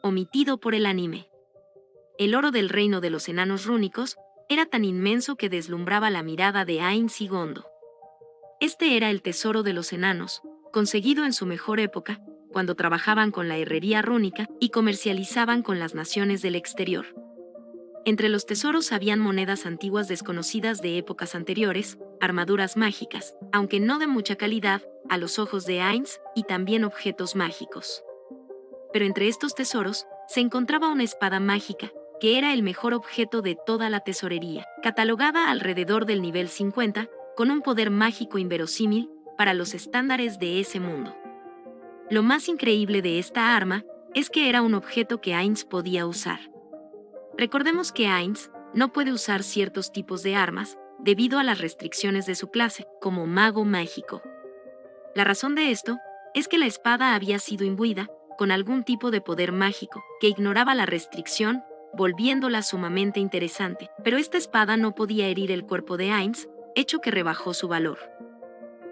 omitido por el anime. El oro del reino de los enanos rúnicos era tan inmenso que deslumbraba la mirada de Ainz y Gondo. Este era el tesoro de los enanos, conseguido en su mejor época, cuando trabajaban con la herrería rúnica y comercializaban con las naciones del exterior. Entre los tesoros habían monedas antiguas desconocidas de épocas anteriores, armaduras mágicas, aunque no de mucha calidad, a los ojos de Ainz, y también objetos mágicos. Pero entre estos tesoros, se encontraba una espada mágica, que era el mejor objeto de toda la tesorería, catalogada alrededor del nivel 50, con un poder mágico inverosímil para los estándares de ese mundo. Lo más increíble de esta arma es que era un objeto que Ainz podía usar. Recordemos que Ainz no puede usar ciertos tipos de armas debido a las restricciones de su clase, como mago mágico. La razón de esto es que la espada había sido imbuida con algún tipo de poder mágico que ignoraba la restricción, volviéndola sumamente interesante, pero esta espada no podía herir el cuerpo de Ainz, hecho que rebajó su valor.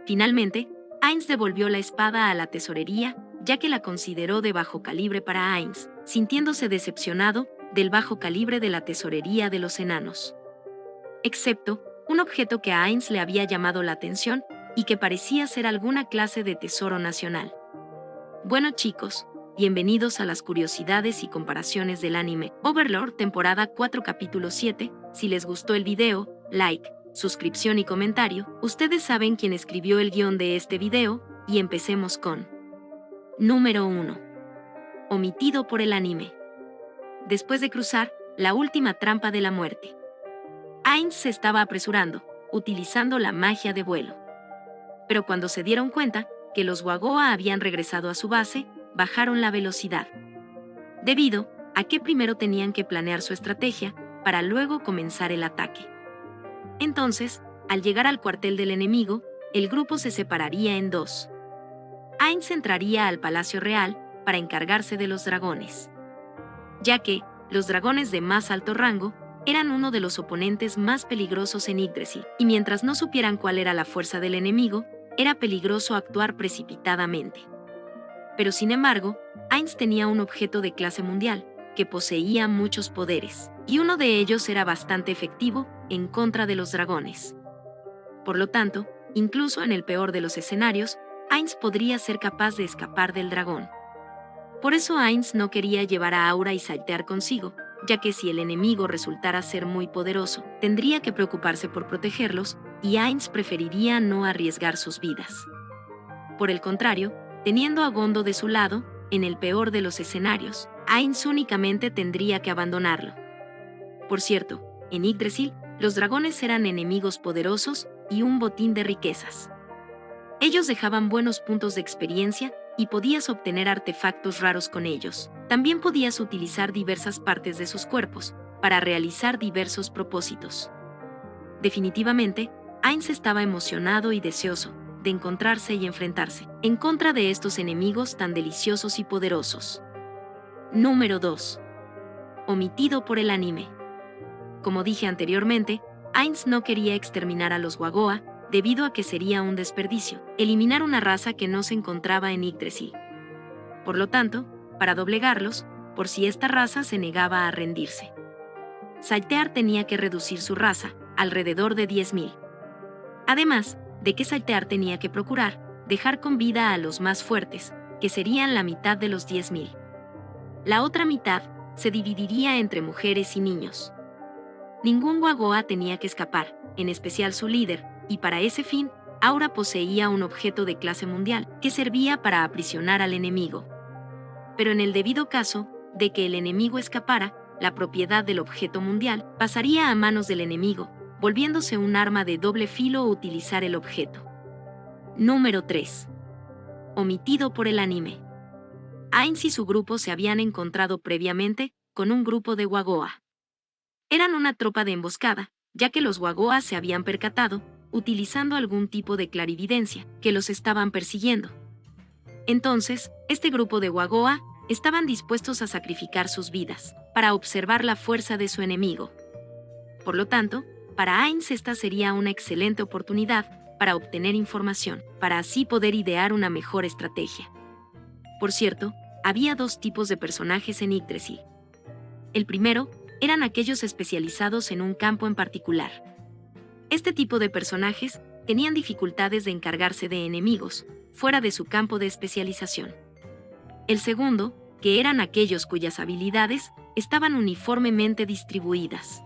Finalmente, Ainz devolvió la espada a la tesorería, ya que la consideró de bajo calibre para Ainz, sintiéndose decepcionado del bajo calibre de la tesorería de los enanos. Excepto un objeto que a Ainz le había llamado la atención y que parecía ser alguna clase de tesoro nacional. Bueno chicos, bienvenidos a las curiosidades y comparaciones del anime Overlord temporada 4 capítulo 7. Si les gustó el video, like, suscripción y comentario. Ustedes saben quién escribió el guión de este video, y empecemos con Número 1. Omitido por el anime. Después de cruzar la última trampa de la muerte, Ainz se estaba apresurando, utilizando la magia de vuelo. Pero cuando se dieron cuenta que los Wagoa habían regresado a su base, bajaron la velocidad. Debido a que primero tenían que planear su estrategia para luego comenzar el ataque. Entonces, al llegar al cuartel del enemigo, el grupo se separaría en dos. Ainz entraría al Palacio Real para encargarse de los dragones, ya que los dragones de más alto rango eran uno de los oponentes más peligrosos en Yggdrasil, y mientras no supieran cuál era la fuerza del enemigo, era peligroso actuar precipitadamente. Pero sin embargo, Ainz tenía un objeto de clase mundial, que poseía muchos poderes, y uno de ellos era bastante efectivo en contra de los dragones. Por lo tanto, incluso en el peor de los escenarios, Ainz podría ser capaz de escapar del dragón. Por eso Ainz no quería llevar a Aura y Saltear consigo, ya que si el enemigo resultara ser muy poderoso, tendría que preocuparse por protegerlos, y Ainz preferiría no arriesgar sus vidas. Por el contrario, teniendo a Gondo de su lado, en el peor de los escenarios, Ainz únicamente tendría que abandonarlo. Por cierto, en Yggdrasil, los dragones eran enemigos poderosos y un botín de riquezas. Ellos dejaban buenos puntos de experiencia y podías obtener artefactos raros con ellos. También podías utilizar diversas partes de sus cuerpos para realizar diversos propósitos. Definitivamente, Ainz estaba emocionado y deseoso de encontrarse y enfrentarse en contra de estos enemigos tan deliciosos y poderosos. Número 2. Omitido por el anime. Como dije anteriormente, Ainz no quería exterminar a los Wagoa, debido a que sería un desperdicio eliminar una raza que no se encontraba en Yggdrasil. Por lo tanto, para doblegarlos, por si esta raza se negaba a rendirse, Saltear tenía que reducir su raza alrededor de 10.000. Además de que Saltear tenía que procurar dejar con vida a los más fuertes, que serían la mitad de los 10.000. La otra mitad se dividiría entre mujeres y niños. Ningún Wagoa tenía que escapar, en especial su líder, y para ese fin, Aura poseía un objeto de clase mundial que servía para aprisionar al enemigo. Pero en el debido caso de que el enemigo escapara, la propiedad del objeto mundial pasaría a manos del enemigo, volviéndose un arma de doble filo utilizar el objeto. Número 3. Omitido por el anime. Ainz y su grupo se habían encontrado previamente con un grupo de Wagoa. Eran una tropa de emboscada, ya que los Wagoa se habían percatado, utilizando algún tipo de clarividencia, que los estaban persiguiendo. Entonces, este grupo de Wagoa estaban dispuestos a sacrificar sus vidas para observar la fuerza de su enemigo. Por lo tanto, para Ainz esta sería una excelente oportunidad para obtener información, para así poder idear una mejor estrategia. Por cierto, había dos tipos de personajes en Yggdrasil. El primero eran aquellos especializados en un campo en particular. Este tipo de personajes tenían dificultades de encargarse de enemigos, fuera de su campo de especialización. El segundo, que eran aquellos cuyas habilidades estaban uniformemente distribuidas.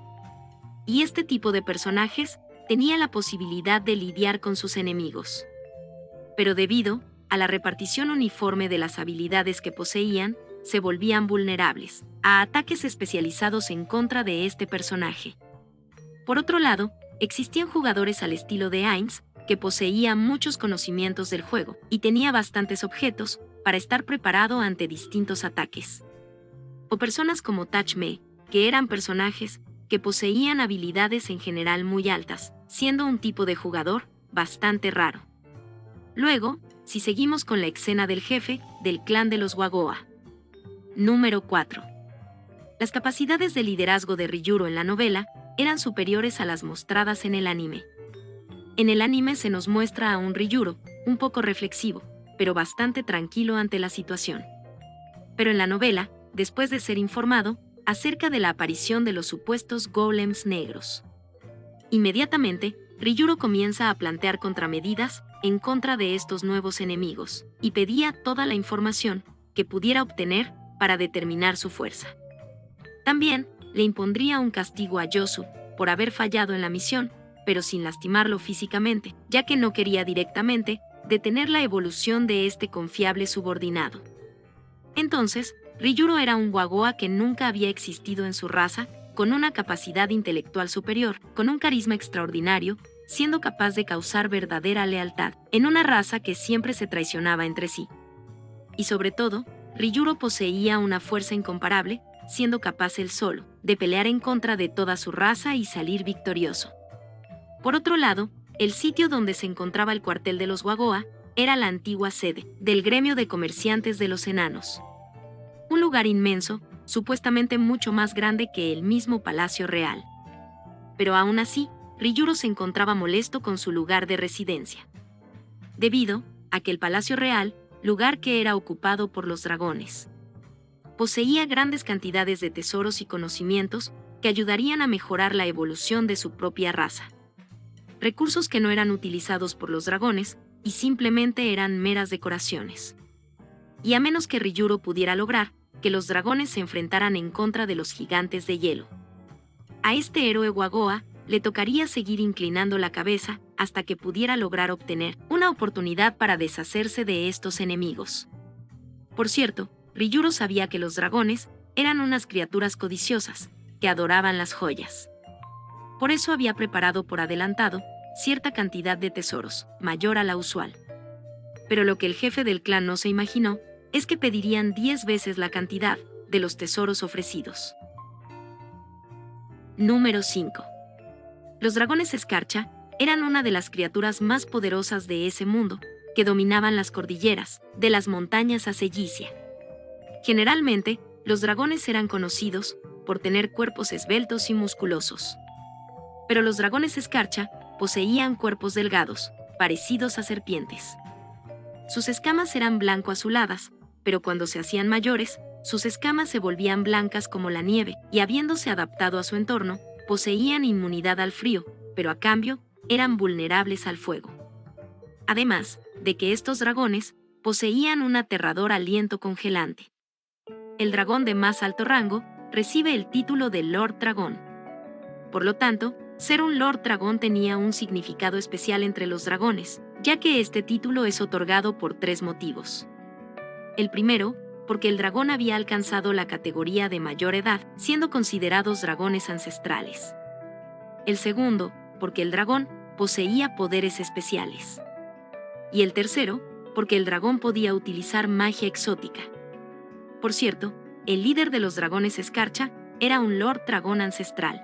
Y este tipo de personajes tenía la posibilidad de lidiar con sus enemigos. Pero debido a la repartición uniforme de las habilidades que poseían, se volvían vulnerables a ataques especializados en contra de este personaje. Por otro lado, existían jugadores al estilo de Ainz, que poseía muchos conocimientos del juego y tenía bastantes objetos para estar preparado ante distintos ataques. O personas como Tachme, que eran personajes que poseían habilidades en general muy altas, siendo un tipo de jugador bastante raro. Luego, si seguimos con la escena del jefe del clan de los Wagoa. Número 4. Las capacidades de liderazgo de Ryujuro en la novela eran superiores a las mostradas en el anime. En el anime se nos muestra a un Ryujuro, un poco reflexivo, pero bastante tranquilo ante la situación. Pero en la novela, después de ser informado acerca de la aparición de los supuestos golems negros, inmediatamente, Ryujuro comienza a plantear contramedidas en contra de estos nuevos enemigos, y pedía toda la información que pudiera obtener para determinar su fuerza. También le impondría un castigo a Yosu por haber fallado en la misión, pero sin lastimarlo físicamente, ya que no quería directamente detener la evolución de este confiable subordinado. Entonces, Ryujuro era un Wagoa que nunca había existido en su raza, con una capacidad intelectual superior, con un carisma extraordinario, siendo capaz de causar verdadera lealtad en una raza que siempre se traicionaba entre sí. Y sobre todo, Ryujuro poseía una fuerza incomparable, siendo capaz él solo de pelear en contra de toda su raza y salir victorioso. Por otro lado, el sitio donde se encontraba el cuartel de los Wagoa era la antigua sede del gremio de comerciantes de los enanos. Un lugar inmenso, supuestamente mucho más grande que el mismo Palacio Real. Pero aún así, Ryujuro se encontraba molesto con su lugar de residencia. Debido a que el Palacio Real, lugar que era ocupado por los dragones, poseía grandes cantidades de tesoros y conocimientos que ayudarían a mejorar la evolución de su propia raza. Recursos que no eran utilizados por los dragones y simplemente eran meras decoraciones. Y a menos que Ryujuro pudiera lograr que los dragones se enfrentaran en contra de los gigantes de hielo, a este héroe Wagoa le tocaría seguir inclinando la cabeza hasta que pudiera lograr obtener una oportunidad para deshacerse de estos enemigos. Por cierto, Ryujuro sabía que los dragones eran unas criaturas codiciosas, que adoraban las joyas. Por eso había preparado por adelantado cierta cantidad de tesoros, mayor a la usual. Pero lo que el jefe del clan no se imaginó es que pedirían 10 veces la cantidad de los tesoros ofrecidos. Número 5. Los dragones escarcha eran una de las criaturas más poderosas de ese mundo, que dominaban las cordilleras de las montañas Acellisia. Generalmente, los dragones eran conocidos por tener cuerpos esbeltos y musculosos. Pero los dragones escarcha poseían cuerpos delgados, parecidos a serpientes. Sus escamas eran blanco-azuladas, pero cuando se hacían mayores, sus escamas se volvían blancas como la nieve, y habiéndose adaptado a su entorno, poseían inmunidad al frío, pero a cambio, eran vulnerables al fuego. Además de que estos dragones poseían un aterrador aliento congelante. El dragón de más alto rango recibe el título de Lord Dragón. Por lo tanto, ser un Lord Dragón tenía un significado especial entre los dragones, ya que este título es otorgado por 3 motivos. El primero, porque el dragón había alcanzado la categoría de mayor edad, siendo considerados dragones ancestrales. El segundo, porque el dragón poseía poderes especiales. Y el tercero, porque el dragón podía utilizar magia exótica. Por cierto, el líder de los dragones escarcha era un Lord Dragón ancestral.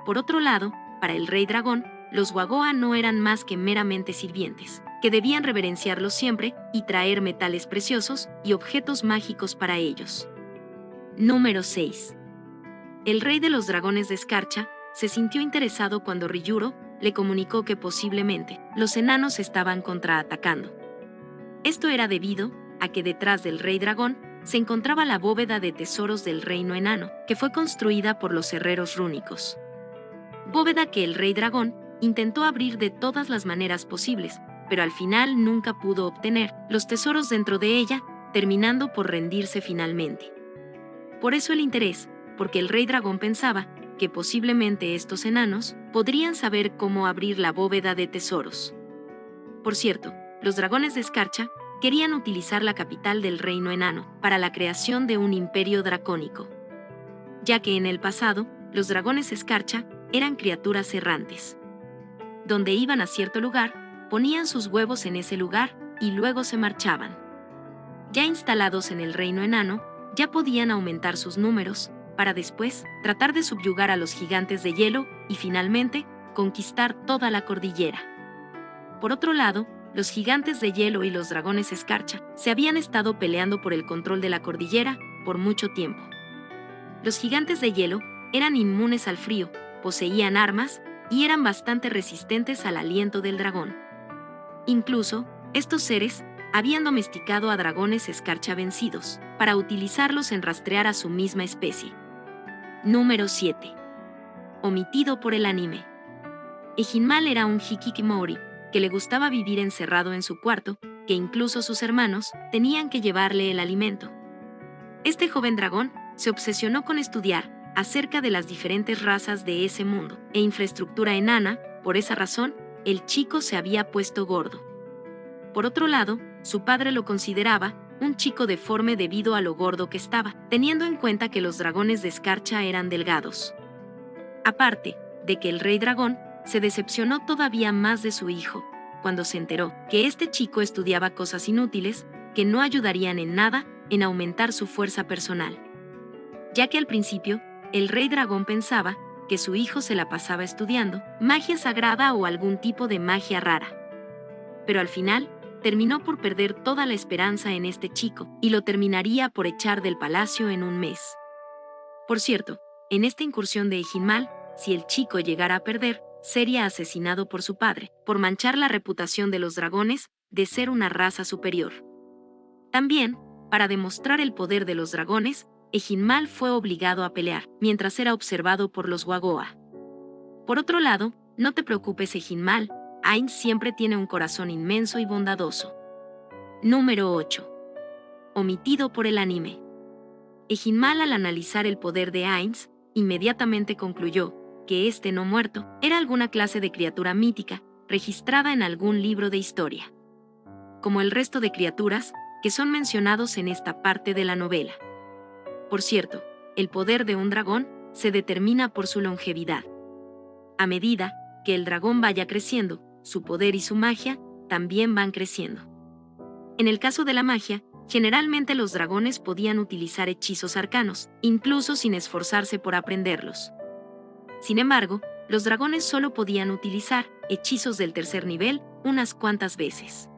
Por otro lado, para el Rey Dragón, los Wagoa no eran más que meramente sirvientes, que debían reverenciarlos siempre y traer metales preciosos y objetos mágicos para ellos. Número 6. El Rey de los Dragones de Escarcha se sintió interesado cuando Ryujuro le comunicó que posiblemente los enanos estaban contraatacando. Esto era debido a que detrás del Rey Dragón se encontraba la bóveda de tesoros del reino enano, que fue construida por los herreros rúnicos. Bóveda que el rey dragón intentó abrir de todas las maneras posibles, pero al final nunca pudo obtener los tesoros dentro de ella, terminando por rendirse finalmente. Por eso el interés, porque el rey dragón pensaba que posiblemente estos enanos podrían saber cómo abrir la bóveda de tesoros. Por cierto, los dragones de escarcha querían utilizar la capital del reino enano para la creación de un imperio dracónico, ya que en el pasado, los dragones escarcha eran criaturas errantes. Donde iban a cierto lugar, ponían sus huevos en ese lugar y luego se marchaban. Ya instalados en el reino enano, ya podían aumentar sus números, para después tratar de subyugar a los gigantes de hielo y finalmente conquistar toda la cordillera. Por otro lado, los gigantes de hielo y los dragones escarcha se habían estado peleando por el control de la cordillera por mucho tiempo. Los gigantes de hielo eran inmunes al frío, poseían armas y eran bastante resistentes al aliento del dragón. Incluso, estos seres habían domesticado a dragones escarcha vencidos, para utilizarlos en rastrear a su misma especie. Número 7. Omitido por el anime. Ejinmal era un hikikomori, que le gustaba vivir encerrado en su cuarto, que incluso sus hermanos tenían que llevarle el alimento. Este joven dragón se obsesionó con estudiar acerca de las diferentes razas de ese mundo e infraestructura enana. Por esa razón, el chico se había puesto gordo. Por otro lado, su padre lo consideraba un chico deforme debido a lo gordo que estaba, teniendo en cuenta que los dragones de escarcha eran delgados. Aparte de que el rey dragón se decepcionó todavía más de su hijo, cuando se enteró que este chico estudiaba cosas inútiles que no ayudarían en nada en aumentar su fuerza personal. Ya que al principio, el rey dragón pensaba que su hijo se la pasaba estudiando magia sagrada o algún tipo de magia rara. Pero al final, terminó por perder toda la esperanza en este chico y lo terminaría por echar del palacio en un mes. Por cierto, en esta incursión de Ejinmal, si el chico llegara a perder, sería asesinado por su padre, por manchar la reputación de los dragones de ser una raza superior. También, para demostrar el poder de los dragones, Ejinmal fue obligado a pelear, mientras era observado por los Wagoa. Por otro lado, no te preocupes Ejinmal, Ainz siempre tiene un corazón inmenso y bondadoso. Número 8. Omitido por el anime. Ejinmal, al analizar el poder de Ainz, inmediatamente concluyó que este no muerto era alguna clase de criatura mítica, registrada en algún libro de historia. Como el resto de criaturas que son mencionados en esta parte de la novela. Por cierto, el poder de un dragón se determina por su longevidad. A medida que el dragón vaya creciendo, su poder y su magia también van creciendo. En el caso de la magia, generalmente los dragones podían utilizar hechizos arcanos, incluso sin esforzarse por aprenderlos. Sin embargo, los dragones solo podían utilizar hechizos del tercer nivel unas cuantas veces.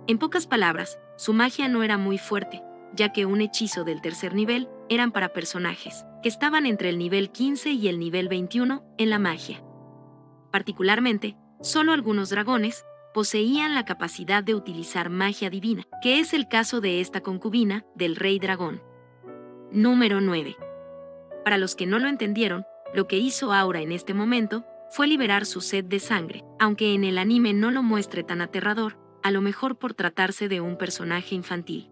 En pocas palabras, su magia no era muy fuerte, ya que un hechizo del tercer nivel eran para personajes que estaban entre el nivel 15 y el nivel 21 en la magia. Particularmente, solo algunos dragones poseían la capacidad de utilizar magia divina, que es el caso de esta concubina del rey dragón. Número 9. Para los que no lo entendieron, lo que hizo Aura en este momento fue liberar su sed de sangre, aunque en el anime no lo muestre tan aterrador, a lo mejor por tratarse de un personaje infantil.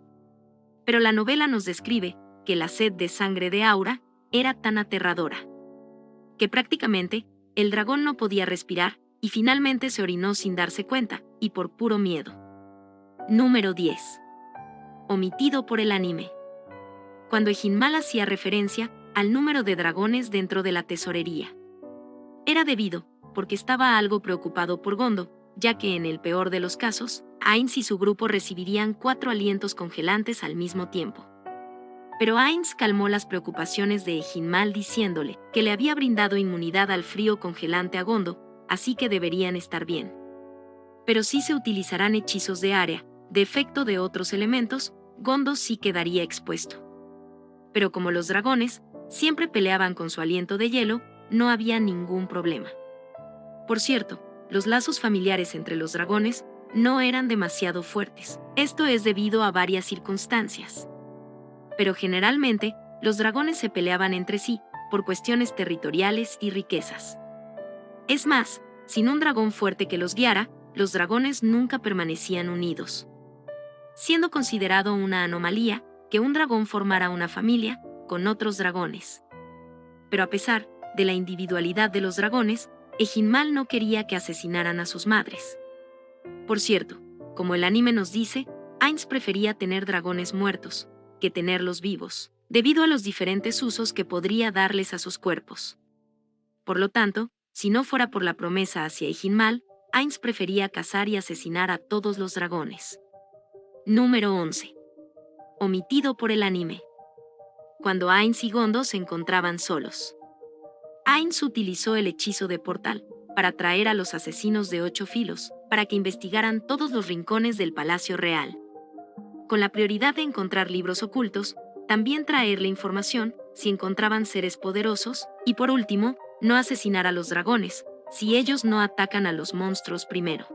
Pero la novela nos describe que la sed de sangre de Aura era tan aterradora que prácticamente el dragón no podía respirar y finalmente se orinó sin darse cuenta, y por puro miedo. Número 10. Omitido por el anime. Cuando Ejinmal hacía referencia al número de dragones dentro de la tesorería, era debido porque estaba algo preocupado por Gondo, ya que en el peor de los casos, Ainz y su grupo recibirían 4 alientos congelantes al mismo tiempo. Pero Ainz calmó las preocupaciones de Ejinmal diciéndole que le había brindado inmunidad al frío congelante a Gondo, así que deberían estar bien. Pero si se utilizarán hechizos de área, de efecto de otros elementos, Gondo sí quedaría expuesto. Pero como los dragones siempre peleaban con su aliento de hielo, no había ningún problema. Por cierto, los lazos familiares entre los dragones no eran demasiado fuertes. Esto es debido a varias circunstancias. pero generalmente, los dragones se peleaban entre sí, por cuestiones territoriales y riquezas. Es más, sin un dragón fuerte que los guiara, los dragones nunca permanecían unidos. Siendo considerado una anomalía que un dragón formara una familia con otros dragones. Pero a pesar de la individualidad de los dragones, Ejinmal no quería que asesinaran a sus madres. Por cierto, como el anime nos dice, Ainz prefería tener dragones muertos que tenerlos vivos, debido a los diferentes usos que podría darles a sus cuerpos. Por lo tanto, si no fuera por la promesa hacia Ejinmal, Ainz prefería cazar y asesinar a todos los dragones. Número 11. Omitido por el anime. Cuando Ainz y Gondo se encontraban solos. Ainz utilizó el hechizo de portal para atraer a los asesinos de 8 filos, para que investigaran todos los rincones del Palacio Real. Con la prioridad de encontrar libros ocultos, también traerle información si encontraban seres poderosos, y por último, no asesinar a los dragones, si ellos no atacan a los monstruos primero.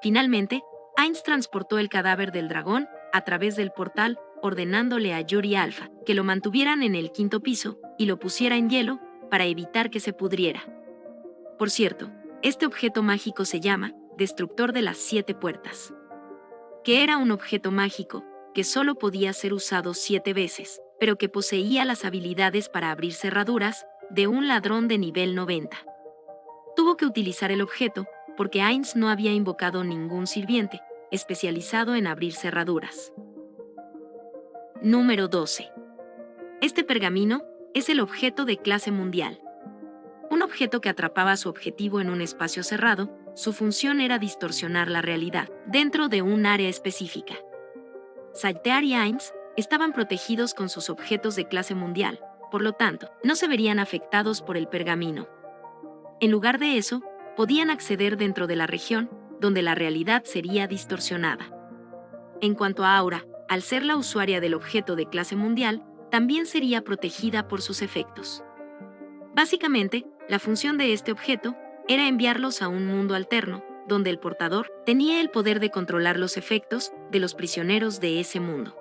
Finalmente, Ainz transportó el cadáver del dragón a través del portal, ordenándole a Yuri Alpha que lo mantuvieran en el 5.º piso y lo pusiera en hielo para evitar que se pudriera. Por cierto, este objeto mágico se llama Destructor de las 7 puertas. Que era un objeto mágico que solo podía ser usado 7 veces, pero que poseía las habilidades para abrir cerraduras de un ladrón de nivel 90. Tuvo que utilizar el objeto porque Ainz no había invocado ningún sirviente especializado en abrir cerraduras. Número 12. Este pergamino es el objeto de clase mundial. Un objeto que atrapaba su objetivo en un espacio cerrado, su función era distorsionar la realidad dentro de un área específica. Saltear y Ainz estaban protegidos con sus objetos de clase mundial, por lo tanto, no se verían afectados por el pergamino. En lugar de eso, podían acceder dentro de la región, donde la realidad sería distorsionada. En cuanto a Aura, al ser la usuaria del objeto de clase mundial, también sería protegida por sus efectos. Básicamente, la función de este objeto era enviarlos a un mundo alterno, donde el portador tenía el poder de controlar los efectos de los prisioneros de ese mundo.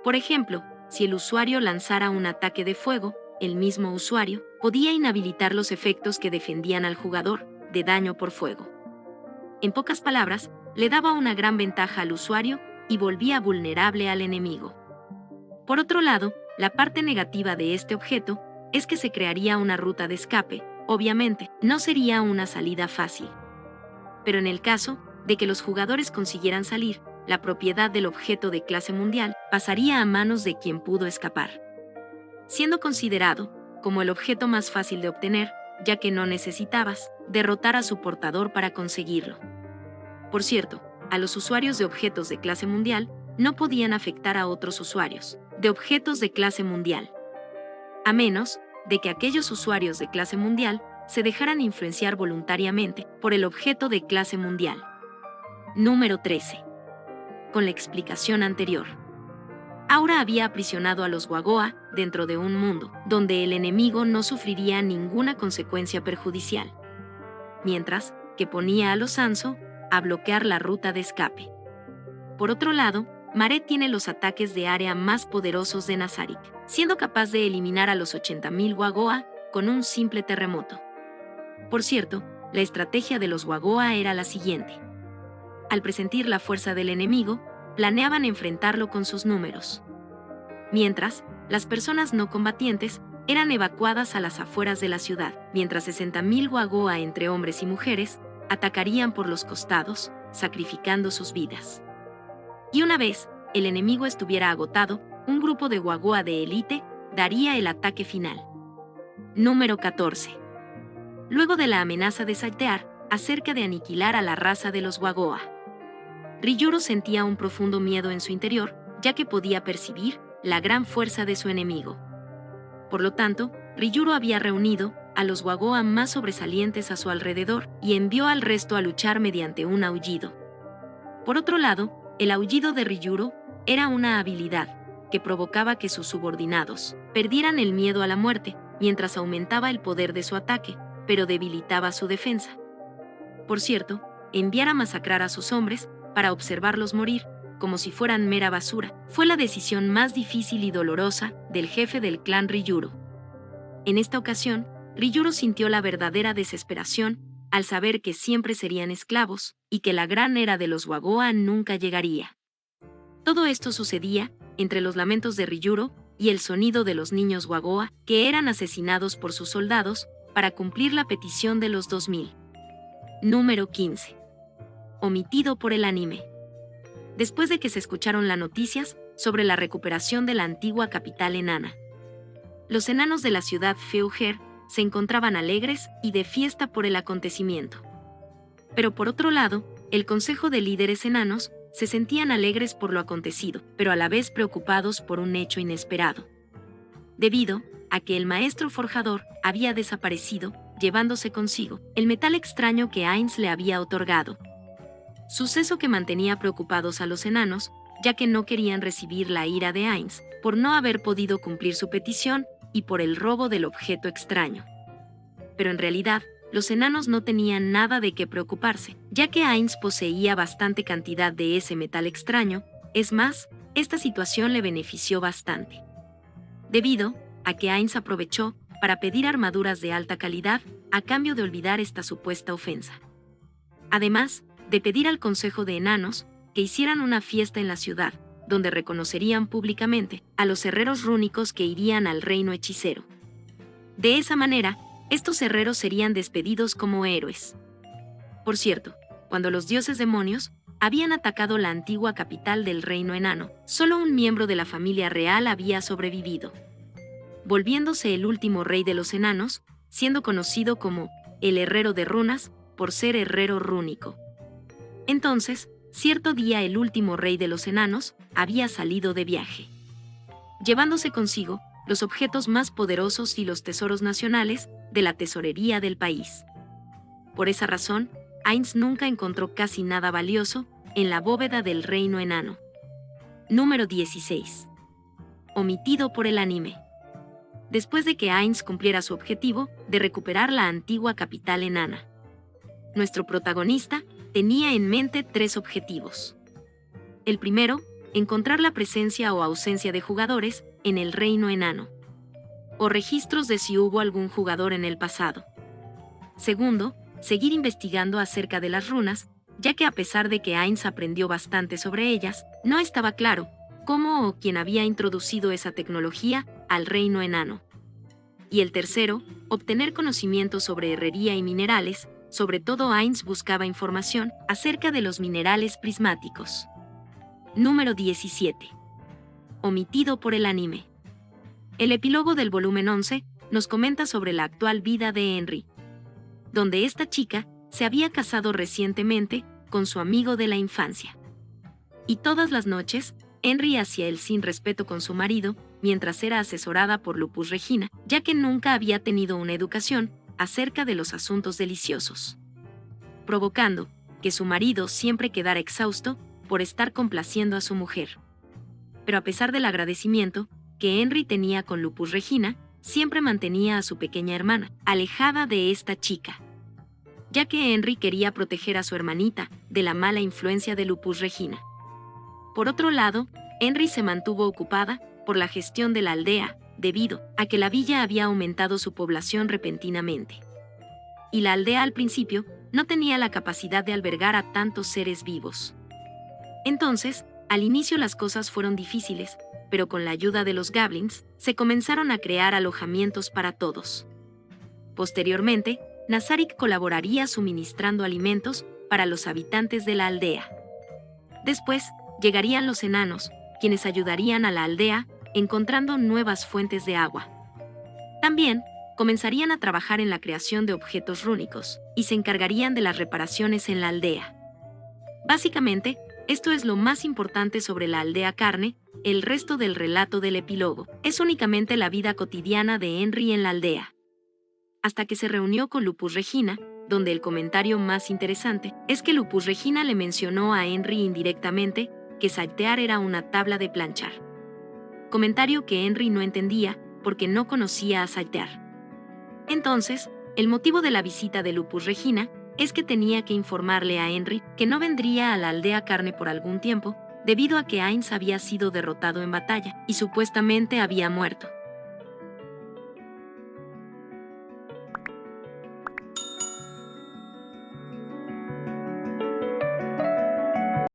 Por ejemplo, si el usuario lanzara un ataque de fuego, el mismo usuario podía inhabilitar los efectos que defendían al jugador de daño por fuego. En pocas palabras, le daba una gran ventaja al usuario y volvía vulnerable al enemigo. Por otro lado, la parte negativa de este objeto es que se crearía una ruta de escape. Obviamente, no sería una salida fácil. Pero en el caso de que los jugadores consiguieran salir, la propiedad del objeto de clase mundial pasaría a manos de quien pudo escapar, siendo considerado como el objeto más fácil de obtener, ya que no necesitabas derrotar a su portador para conseguirlo. Por cierto, a los usuarios de objetos de clase mundial no podían afectar a otros usuarios de objetos de clase mundial, a menos de que aquellos usuarios de clase mundial se dejaran influenciar voluntariamente por el objeto de clase mundial. Número 13. Con la explicación anterior, Aura había aprisionado a los Wagoa dentro de un mundo donde el enemigo no sufriría ninguna consecuencia perjudicial, mientras que ponía a los Hanzo a bloquear la ruta de escape. Por otro lado, Maret tiene los ataques de área más poderosos de Nazarik, siendo capaz de eliminar a los 80.000 Wagoa con un simple terremoto. Por cierto, la estrategia de los Wagoa era la siguiente. Al presentir la fuerza del enemigo, planeaban enfrentarlo con sus números. Mientras, las personas no combatientes eran evacuadas a las afueras de la ciudad, mientras 60.000 Wagoa entre hombres y mujeres atacarían por los costados, sacrificando sus vidas. Y una vez el enemigo estuviera agotado, un grupo de Wagoa de élite daría el ataque final. Número 14. Luego de la amenaza de Saltear acerca de aniquilar a la raza de los Wagoa, Ryujuro sentía un profundo miedo en su interior, ya que podía percibir la gran fuerza de su enemigo. Por lo tanto, Ryujuro había reunido a los Wagoa más sobresalientes a su alrededor y envió al resto a luchar mediante un aullido. Por otro lado, el aullido de Ryujuro era una habilidad que provocaba que sus subordinados perdieran el miedo a la muerte, mientras aumentaba el poder de su ataque, pero debilitaba su defensa. Por cierto, enviar a masacrar a sus hombres para observarlos morir como si fueran mera basura, fue la decisión más difícil y dolorosa del jefe del clan Ryūro. En esta ocasión, Ryūro sintió la verdadera desesperación al saber que siempre serían esclavos y que la gran era de los Wagoa nunca llegaría. Todo esto sucedía entre los lamentos de Ryūro y el sonido de los niños Wagoa, que eran asesinados por sus soldados para cumplir la petición de los 2000. Número 15. Omitido por el anime. Después de que se escucharon las noticias sobre la recuperación de la antigua capital enana, los enanos de la ciudad Feuger se encontraban alegres y de fiesta por el acontecimiento. Pero por otro lado, el consejo de líderes enanos se sentían alegres por lo acontecido, pero a la vez preocupados por un hecho inesperado. Debido a que el maestro forjador había desaparecido, llevándose consigo el metal extraño que Ainz le había otorgado. Suceso que mantenía preocupados a los enanos, ya que no querían recibir la ira de Ainz por no haber podido cumplir su petición y por el robo del objeto extraño. Pero en realidad, los enanos no tenían nada de qué preocuparse, ya que Ainz poseía bastante cantidad de ese metal extraño. Es más, esta situación le benefició bastante. Debido a que Ainz aprovechó para pedir armaduras de alta calidad a cambio de olvidar esta supuesta ofensa. Además de pedir al Consejo de Enanos que hicieran una fiesta en la ciudad, donde reconocerían públicamente a los herreros rúnicos que irían al reino hechicero. De esa manera, estos herreros serían despedidos como héroes. Por cierto, cuando los dioses demonios habían atacado la antigua capital del reino enano, solo un miembro de la familia real había sobrevivido, volviéndose el último rey de los enanos, siendo conocido como el herrero de runas por ser herrero rúnico. Entonces, cierto día el último rey de los enanos había salido de viaje, llevándose consigo los objetos más poderosos y los tesoros nacionales de la tesorería del país. Por esa razón, Ainz nunca encontró casi nada valioso en la bóveda del reino enano. Número 16. Omitido por el anime. Después de que Ainz cumpliera su objetivo de recuperar la antigua capital enana, nuestro protagonista tenía en mente 3 objetivos. El primero, encontrar la presencia o ausencia de jugadores en el reino enano, o registros de si hubo algún jugador en el pasado. Segundo, seguir investigando acerca de las runas, ya que a pesar de que Ainz aprendió bastante sobre ellas, no estaba claro cómo o quién había introducido esa tecnología al reino enano. Y el tercero, obtener conocimientos sobre herrería y minerales. Sobre todo Ainz buscaba información acerca de los minerales prismáticos. Número 17. Omitido por el anime. El epílogo del volumen 11 nos comenta sobre la actual vida de Henry, donde esta chica se había casado recientemente con su amigo de la infancia. Y todas las noches, Henry hacía el sin respeto con su marido mientras era asesorada por Lupus Regina, ya que nunca había tenido una educación acerca de los asuntos deliciosos, provocando que su marido siempre quedara exhausto por estar complaciendo a su mujer. Pero a pesar del agradecimiento que Henry tenía con Lupus Regina, siempre mantenía a su pequeña hermana alejada de esta chica, ya que Henry quería proteger a su hermanita de la mala influencia de Lupus Regina. Por otro lado, Henry se mantuvo ocupada por la gestión de la aldea, debido a que la villa había aumentado su población repentinamente. Y la aldea al principio no tenía la capacidad de albergar a tantos seres vivos. Entonces, al inicio las cosas fueron difíciles, pero con la ayuda de los goblins, se comenzaron a crear alojamientos para todos. Posteriormente, Nazarik colaboraría suministrando alimentos para los habitantes de la aldea. Después, llegarían los enanos, quienes ayudarían a la aldea encontrando nuevas fuentes de agua. También comenzarían a trabajar en la creación de objetos rúnicos y se encargarían de las reparaciones en la aldea. Básicamente, esto es lo más importante sobre la aldea Carne. El resto del relato del epílogo es únicamente la vida cotidiana de Henry en la aldea, hasta que se reunió con Lupus Regina, donde el comentario más interesante es que Lupus Regina le mencionó a Henry indirectamente que saltear era una tabla de planchar. Comentario que Henry no entendía porque no conocía a saltear. Entonces, el motivo de la visita de Lupus Regina es que tenía que informarle a Henry que no vendría a la aldea Carne por algún tiempo, debido a que Ainz había sido derrotado en batalla y supuestamente había muerto.